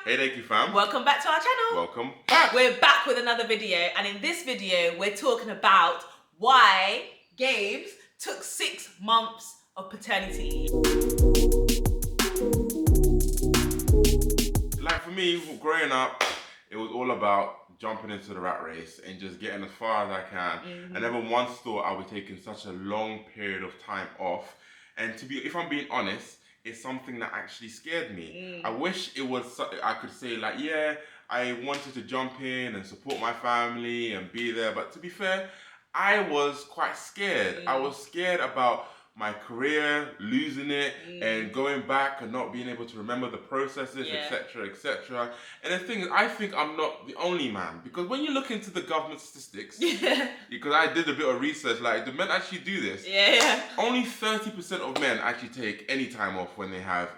Hey Deku Fam. Welcome back to our channel. Welcome back. We're back with another video, and in this video we're talking about why Gabes took 6 months of paternity. Like for me, growing up, it was all about jumping into the rat race and just getting as far as I can. I never once thought I would be taking such a long period of time off. And if I'm being honest, it's something that actually scared me. I wish it was, I could say like, yeah, I wanted to jump in and support my family and be there. But to be fair, I was quite scared. I was scared about my career, losing it, and going back and not being able to remember the processes, etc., etc. And the thing is, I think I'm not the only man, because when you look into the government statistics, because I did a bit of research, like, do men actually do this? Only 30% of men actually take any time off when they have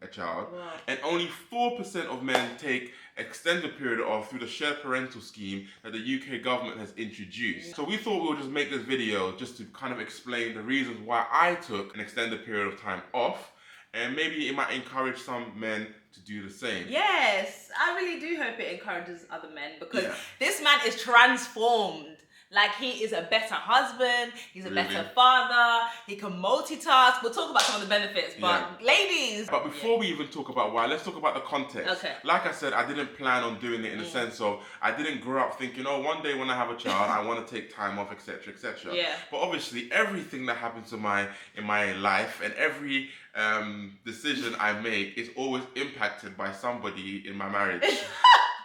a child, and only 4% of men take extended period off through the shared parental scheme that the UK government has introduced. So we thought we would just make this video just to kind of explain the reasons why I took an extended period of time off, and maybe it might encourage some men to do the same. Yes, I really do hope it encourages other men, because this man is transformed. Like, he is a better husband, he's a better father, he can multitask. We'll talk about some of the benefits, but ladies. But before we even talk about why, let's talk about the context. Okay. Like I said, I didn't plan on doing it in the sense of, I didn't grow up thinking, oh, one day when I have a child, I want to take time off, etc., etc. But obviously, everything that happens in my life and every decision I make is always impacted by somebody in my marriage.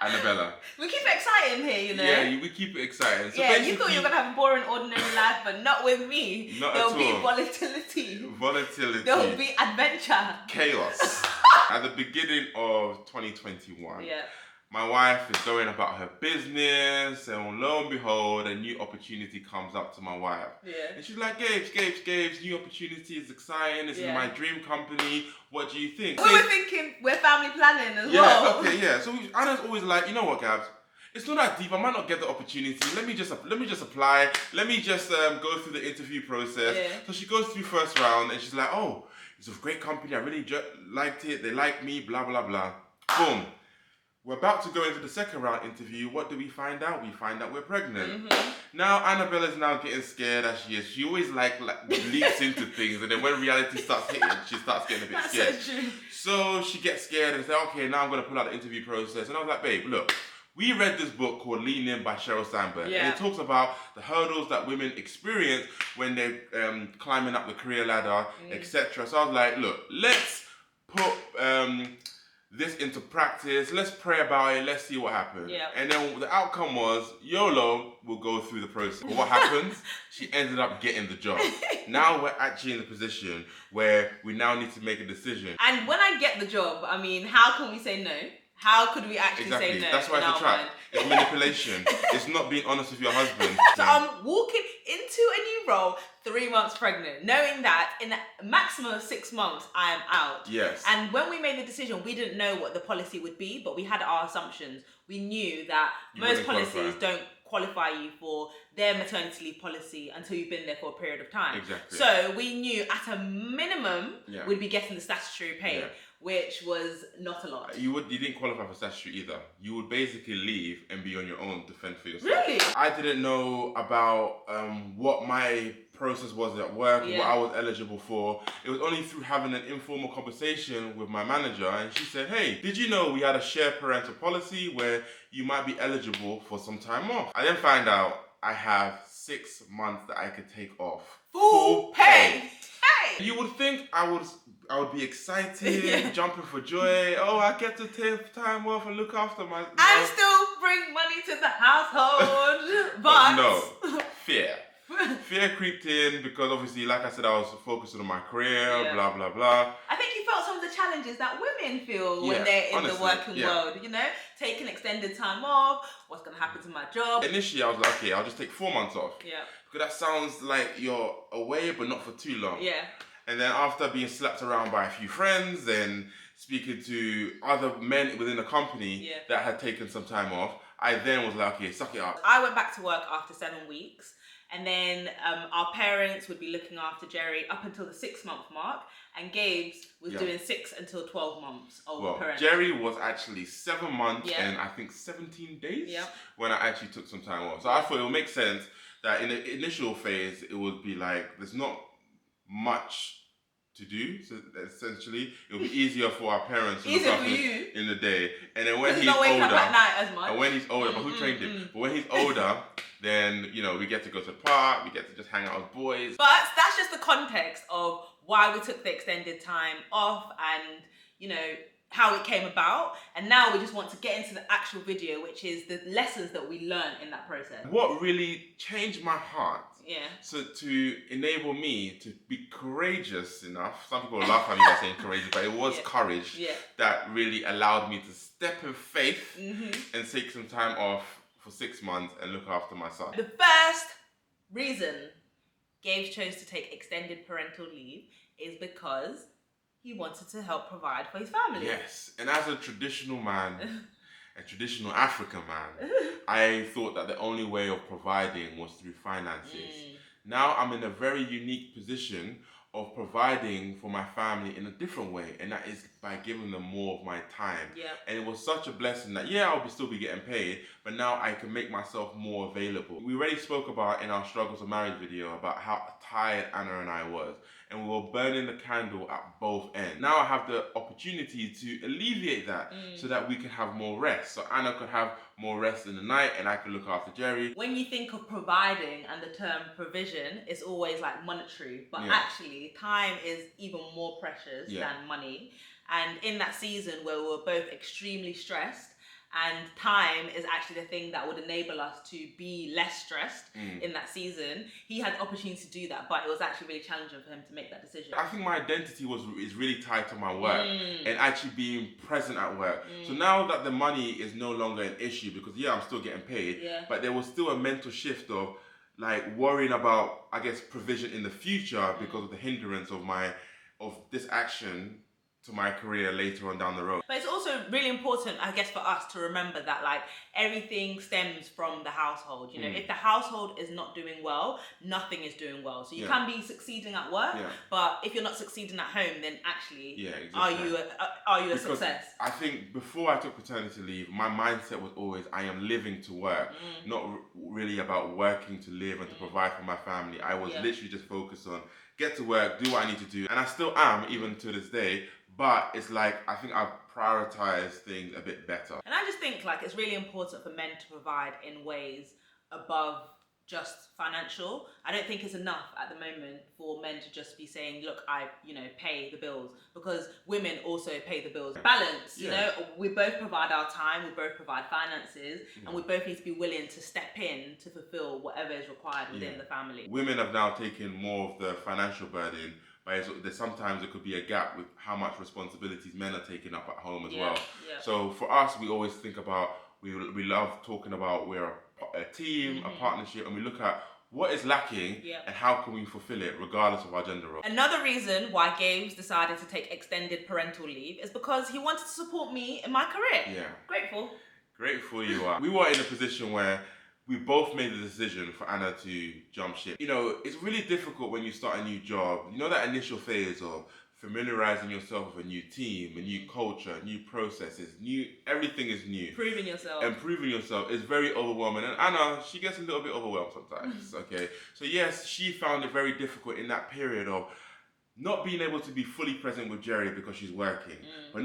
Annabella. We keep it exciting here, you know. Yeah, we keep it exciting. So you thought you were going to have a boring, ordinary life, but not with me. There'll be volatility. Volatility. There'll be adventure. Chaos. At the beginning of 2021, my wife is going about her business, and lo and behold, a new opportunity comes up to my wife. And she's like, Gabes, new opportunity is exciting. This is my dream company. What do you think? We were thinking we're family planning as well. So Anna's always like, you know what, Gabs? It's not that deep. I might not get the opportunity. Let me just apply. Let me just go through the interview process. So she goes through first round, and she's like, oh, it's a great company. I really liked it. They like me. Blah blah blah. Boom. We're about to go into the second round interview. What do we find out? We find out we're pregnant. Now Annabella's now getting scared as she is. She always like leaps into things, and then when reality starts hitting, she starts getting a bit scared. So she gets scared and says, okay, now I'm going to pull out the interview process. And I was like, babe, look, we read this book called Lean In by Sheryl Sandberg, and it talks about the hurdles that women experience when they're climbing up the career ladder, etc. So I was like, look, let's put this into practice. Let's pray about it. Let's see what happens. And then the outcome was YOLO will go through the process. But what happens? She ended up getting the job. Now we're actually in the position where we now need to make a decision. And when I get the job, I mean, how can we say no? How could we actually say no? That's why it's a trap. It's manipulation. It's not being honest with your husband. So I'm walking into a new role 3 months pregnant, knowing that in a maximum of 6 months, I am out. And when we made the decision, we didn't know what the policy would be, but we had our assumptions. We knew that most policies don't qualify you for their maternity leave policy until you've been there for a period of time. So we knew at a minimum, we'd be getting the statutory pay. Which was not a lot. You didn't qualify for statutory either. You would basically leave and be on your own to fend for yourself. Really? I didn't know about what my process was at work, what I was eligible for. It was only through having an informal conversation with my manager, and she said, hey, did you know we had a shared parental policy where you might be eligible for some time off? I then find out I have 6 months that I could take off. Full pay. You would think I would be excited, jumping for joy. Oh, I get to take time off and look after my... And still bring money to the household. but no, fear. Fear creeped in because obviously, like I said, I was focusing on my career, blah, blah, blah. I think you felt some of the challenges that women feel when they're in the working world, you know? Taking extended time off, what's going to happen to my job? Initially, I was like, okay, I'll just take 4 months off. Because that sounds like you're away, but not for too long. And then after being slapped around by a few friends and speaking to other men within the company that had taken some time off, I then was like, okay, suck it up. I went back to work after 7 weeks. And then our parents would be looking after Jerry up until the 6-month mark. And Gabes was doing 6 until 12 months of parent. Jerry was actually 7 months and I think 17 days when I actually took some time off. So I thought it would make sense that in the initial phase, it would be like, there's not much to do. So essentially, it would be easier for our parents to look after in the day. And then when he's older, and when he's older, but who trained him? But when he's older, then, you know, we get to go to the park, we get to just hang out with boys. But that's just the context of why we took the extended time off and, you know, how it came about. And now we just want to get into the actual video, which is the lessons that we learned in that process. What really changed my heart, so to enable me to be courageous enough, some people laugh at me by saying courageous, but it was courage that really allowed me to step in faith and take some time off for 6 months and look after my son. The first reason Gabes chose to take extended parental leave is because he wanted to help provide for his family. Yes, and as a traditional man, a traditional African man, I thought that the only way of providing was through finances. Now I'm in a very unique position of providing for my family in a different way, and that is by giving them more of my time. And it was such a blessing that I'll still be getting paid, but now I can make myself more available. We already spoke about in our Struggles of Marriage video about how tired Anna and I was, and we were burning the candle at both ends. Now I have the opportunity to alleviate that so that we can have more rest. So Anna could have more rest in the night and I could look after Jerry. When you think of providing and the term provision, it's always like monetary, but actually time is even more precious than money. And in that season where we were both extremely stressed, and time is actually the thing that would enable us to be less stressed in that season. He had the opportunity to do that, but it was actually really challenging for him to make that decision. I think my identity is really tied to my work and actually being present at work. So now that the money is no longer an issue, because I'm still getting paid, but there was still a mental shift of like worrying about, I guess, provision in the future because of the hindrance of this action to my career later on down the road. But it's also really important, I guess, for us to remember that like everything stems from the household. You know, if the household is not doing well, nothing is doing well. So you can be succeeding at work, but if you're not succeeding at home, then actually, are you a success? I think before I took paternity leave, my mindset was always I am living to work, not really about working to live and to provide for my family. I was literally just focused on get to work, do what I need to do, and I still am even to this day. But it's like, I think I've prioritized things a bit better. And I just think like it's really important for men to provide in ways above just financial. I don't think it's enough at the moment for men to just be saying, look, I, pay the bills, because women also pay the bills. Balance, you know, we both provide our time, we both provide finances, and we both need to be willing to step in to fulfill whatever is required within the family. Women have now taken more of the financial burden, but sometimes it could be a gap with how much responsibilities men are taking up at home as well. So for us, we always think about, we love talking about we're a team, a partnership, and we look at what is lacking and how can we fulfill it regardless of our gender role. Another reason why Gabes decided to take extended parental leave is because he wanted to support me in my career. Grateful you are. We were in a position where we both made the decision for Anna to jump ship. You know, it's really difficult when you start a new job. You know, that initial phase of familiarizing yourself with a new team, a new culture, new processes, everything is new. Proving yourself. And proving yourself is very overwhelming. And Anna, she gets a little bit overwhelmed sometimes, okay? So yes, she found it very difficult in that period of not being able to be fully present with Jerry because she's working, but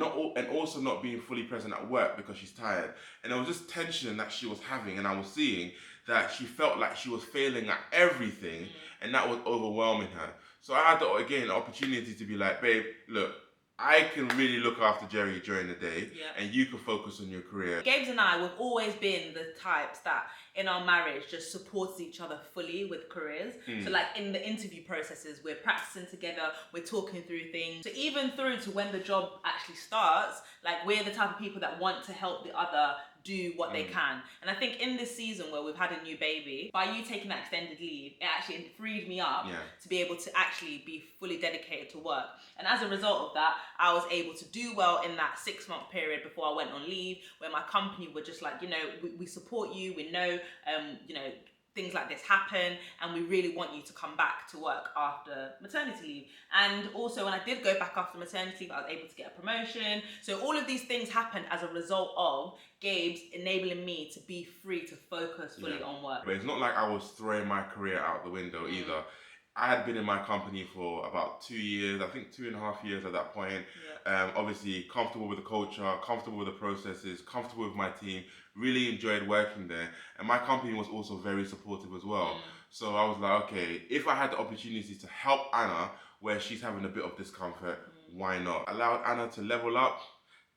also not being fully present at work because she's tired. And there was this tension that she was having, and I was seeing that she felt like she was failing at everything, and that was overwhelming her. So I had, the opportunity to be like, babe, look, I can really look after Jerry during the day, and you can focus on your career. Gabes and I, we've always been the types that in our marriage just supports each other fully with careers. So like in the interview processes, we're practicing together, we're talking through things. So even through to when the job actually starts, like we're the type of people that want to help the other do what they can. And I think in this season where we've had a new baby, by you taking that extended leave, it actually freed me up to be able to actually be fully dedicated to work. And as a result of that, I was able to do well in that 6-month period before I went on leave, where my company were just like, we support you, we know, things like this happen, and we really want you to come back to work after maternity leave. And also, when I did go back after maternity leave, I was able to get a promotion. So all of these things happened as a result of Gabes enabling me to be free to focus fully on work. But it's not like I was throwing my career out the window either. I had been in my company for about 2 years, I think 2.5 years at that point. Obviously comfortable with the culture, comfortable with the processes, comfortable with my team, really enjoyed working there. And my company was also very supportive as well. So I was like, okay, if I had the opportunity to help Anna where she's having a bit of discomfort, why not? Allowed Anna to level up,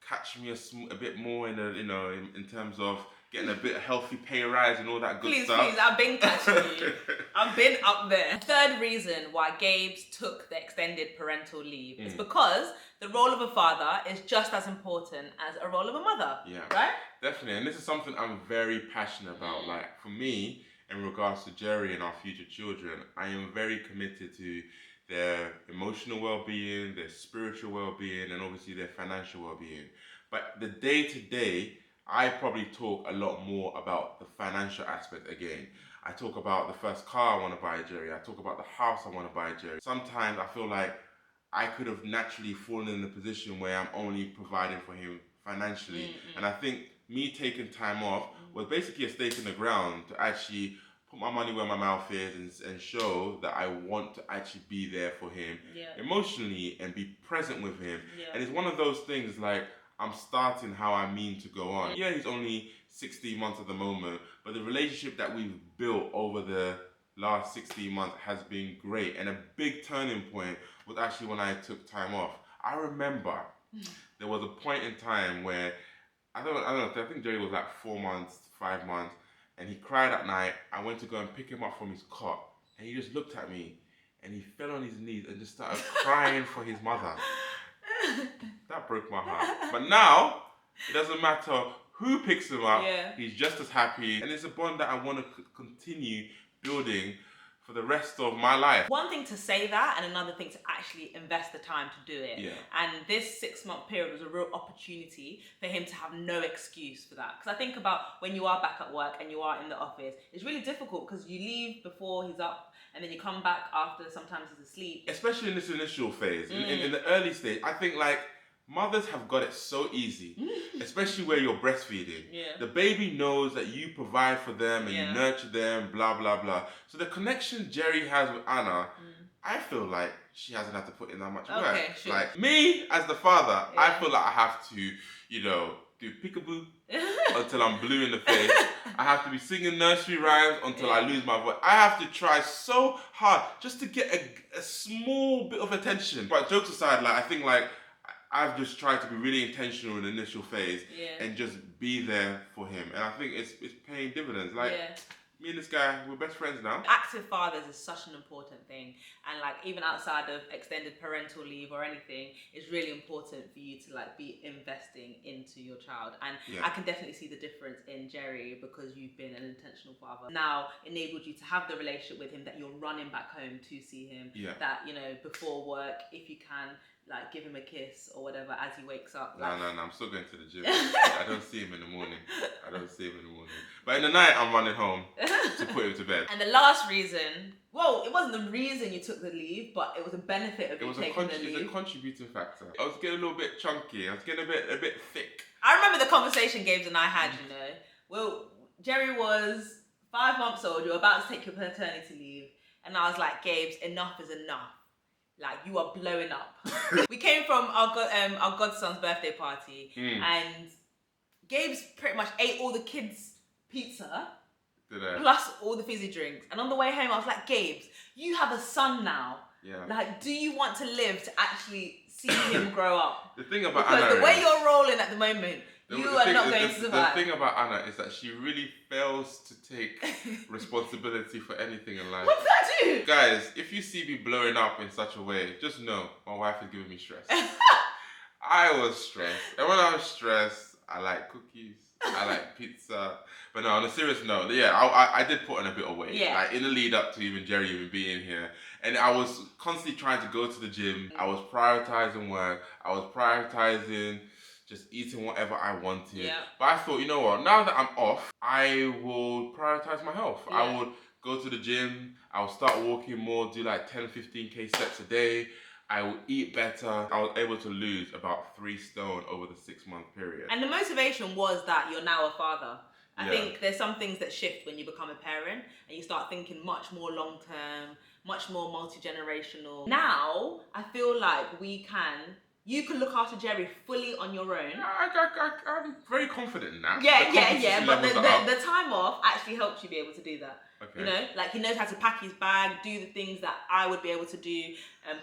catch me a bit more in terms of getting a bit healthy pay rise and all that good stuff. Please, I've been catching you. I've been up there. Third reason why Gabes took the extended parental leave is because the role of a father is just as important as a role of a mother. Yeah. Right? Definitely. And this is something I'm very passionate about. Like, for me, in regards to Jerry and our future children, I am very committed to their emotional well-being, their spiritual well-being, and obviously their financial well-being. But the day-to-day, I probably talk a lot more about the financial aspect again. I talk about the first car I want to buy Jerry. I talk about the house I want to buy Jerry. Sometimes I feel like I could have naturally fallen in the position where I'm only providing for him financially. And I think me taking time off was basically a stake in the ground to actually put my money where my mouth is and show that I want to actually be there for him emotionally and be present with him. And it's one of those things like, I'm starting how I mean to go on. Yeah, he's only 16 months at the moment, but the relationship that we've built over the last 16 months has been great. And a big turning point was actually when I took time off. I remember there was a point in time where, I think Jerry was like 4 months, 5 months, and he cried at night. I went to go and pick him up from his cot, and he just looked at me, and he fell on his knees and just started crying for his mother. That broke my heart. But now, it doesn't matter who picks him up, he's just as happy. And it's a bond that I want to continue building for the rest of my life. One thing to say that, and another thing to actually invest the time to do it. And this 6-month period was a real opportunity for him to have no excuse for that. Because I think about when you are back at work and you are in the office, it's really difficult because you leave before he's up and then you come back after sometimes he's asleep. Especially in this initial phase, in the early stage, I think like mothers have got it so easy, especially where you're breastfeeding. The baby knows that you provide for them and you nurture them, blah, blah, blah. So the connection Jerry has with Anna, I feel like she hasn't had to put in that much work. Sure. Like me, as the father, I feel like I have to, do peekaboo until I'm blue in the face. I have to be singing nursery rhymes until I lose my voice. I have to try so hard just to get a small bit of attention. But jokes aside, like I think like I've just tried to be really intentional in the initial phase and just be there for him. And I think it's paying dividends. Like me and this guy, we're best friends now. Active fathers is such an important thing. And like even outside of extended parental leave or anything, it's really important for you to like be investing into your child. And I can definitely see the difference in Jerry because you've been an intentional father. Now enabled you to have the relationship with him that you're running back home to see him. That, before work, if you can, like give him a kiss or whatever as he wakes up. No, I'm still going to the gym. I don't see him in the morning. But in the night, I'm running home to put him to bed. And the last reason, well, it wasn't the reason you took the leave, but it was a benefit of you taking the leave. It was a contributing factor. I was getting a little bit chunky. I was getting a bit thick. I remember the conversation Gabes and I had, Well, Jerry was 5 months old. You were about to take your paternity leave. And I was like, Gabes, enough is enough. Like, you are blowing up. We came from our godson's birthday party, and Gabes pretty much ate all the kids' pizza, plus all the fizzy drinks. And on the way home, I was like, Gabes, you have a son now. Like, do you want to live to actually see him grow up? The thing about Anna, the way you're rolling at the moment, the thing about Anna is that she really fails to take responsibility for anything in life. What did I do? Guys, if you see me blowing up in such a way, just know my wife is giving me stress. I was stressed. And when I was stressed, I like cookies, I like pizza. But no, on a serious note, I did put on a bit of weight. Like in the lead up to even Jerry even being here. And I was constantly trying to go to the gym. I was prioritizing work. I was prioritizing just eating whatever I wanted. But I thought, you know what, now that I'm off, I will prioritize my health. I would go to the gym. I'll start walking more, do like 10, 15K steps a day. I will eat better. I was able to lose about 3 stone over the 6-month period. And the motivation was that you're now a father. I think there's some things that shift when you become a parent and you start thinking much more long-term, much more multi-generational. Now, I feel like you can look after Jerry fully on your own. I'm very confident in that. Yeah. But the time off actually helps you be able to do that. Okay. You know, like he knows how to pack his bag, do the things that I would be able to do,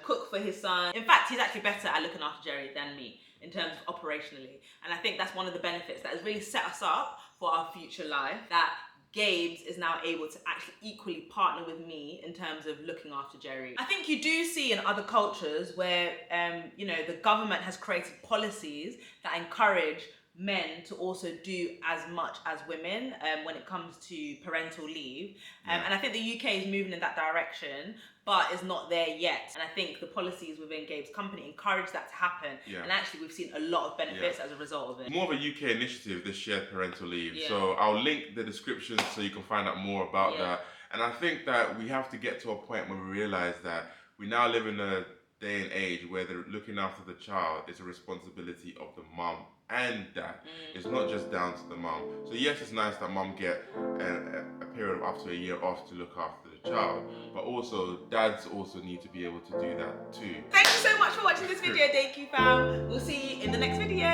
cook for his son. In fact, he's actually better at looking after Jerry than me in terms of operationally. And I think that's one of the benefits that has really set us up for our future life, that Gabes is now able to actually equally partner with me in terms of looking after Jerry. I think you do see in other cultures where, the government has created policies that encourage men to also do as much as women when it comes to parental leave. And I think the UK is moving in that direction, but is not there yet. And I think the policies within Gabe's company encourage that to happen. Yeah. And actually we've seen a lot of benefits as a result of it. More of a UK initiative, this shared parental leave. Yeah. So I'll link the description so you can find out more about that. And I think that we have to get to a point where we realize that we now live in a day and age where looking after the child is a responsibility of the mum and dad. It's not just down to the mum. So yes, it's nice that mum get a period of up to a year off to look after the child, but also dads also need to be able to do that too. Thank you so much for watching this video, Deku Fam. We'll see you in the next video.